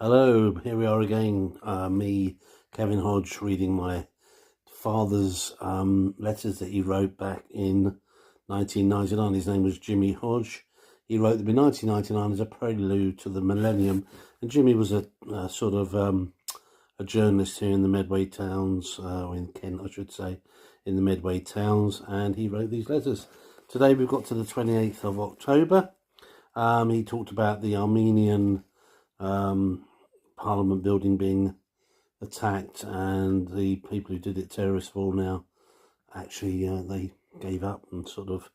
Hello, here we are again. Me, Kevin Hodge, reading my father's letters that he wrote back in 1999. His name was Jimmy Hodge. He wrote them in 1999 as a prelude to the millennium. And Jimmy was a sort of a journalist here in the Medway Towns, or in Kent, I should say, in the Medway Towns. And he wrote these letters. Today we've got to the 28th of October. He talked about the Armenian Parliament building being attacked, and the people who did it, terrorists, all now actually they gave up, and sort of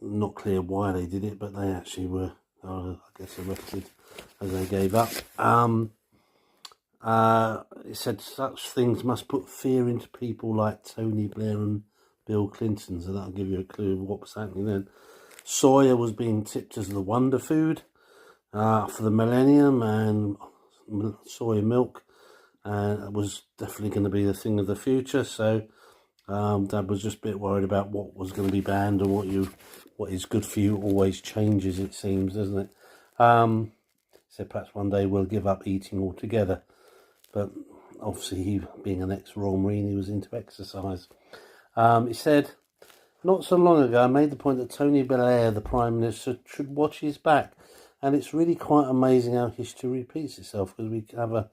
not clear why they did it, but they actually were, I guess, arrested as they gave up. It said such things must put fear into people like Tony Blair and Bill Clinton, so that'll give you a clue of what was happening then. Soya was being tipped as the wonder food for the millennium, and soy milk was definitely going to be the thing of the future. So Dad was just a bit worried about what was going to be banned, and what is good for you always changes, it seems, doesn't it? So perhaps one day we'll give up eating altogether. But obviously, he being an ex-Royal Marine, he was into exercise. He said, not so long ago, I made the point that Tony Blair, the Prime Minister, should watch his back. And it's really quite amazing how history repeats itself, because we have a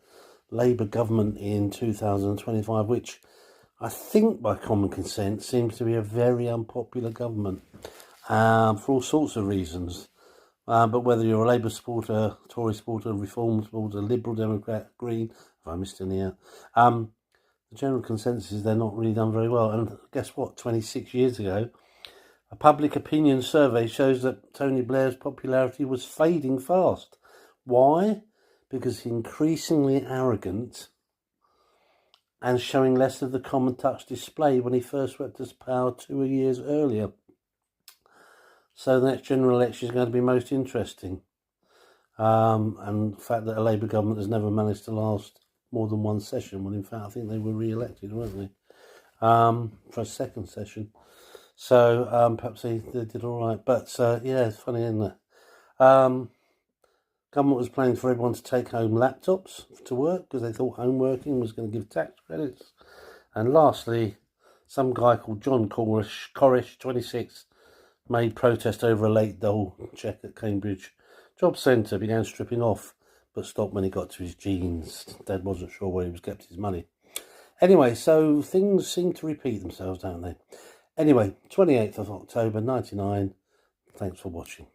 Labour government in 2025, which I think by common consent seems to be a very unpopular government for all sorts of reasons. But whether you're a Labour supporter, Tory supporter, Reform supporter, Liberal Democrat, Green, if I missed any out, the general consensus is they're not really done very well. And guess what? 26 years ago, a public opinion survey shows that Tony Blair's popularity was fading fast. Why? Because he's increasingly arrogant and showing less of the common touch display when he first swept us power 2 years earlier. So the next general election is going to be most interesting. And the fact that a Labour government has never managed to last more than one session, when in fact I think they were re-elected, weren't they? For a second session. So perhaps they did all right. But yeah, it's funny, isn't it? Government was planning for everyone to take home laptops to work because they thought home working was going to give tax credits. And lastly, some guy called John Corish, 26, made protest over a late dole check at Cambridge Job Centre, began stripping off, but stopped when he got to his jeans. Dad wasn't sure where he was kept his money. Anyway, so things seem to repeat themselves, don't they? Anyway, 28th of October, 99. Thanks for watching.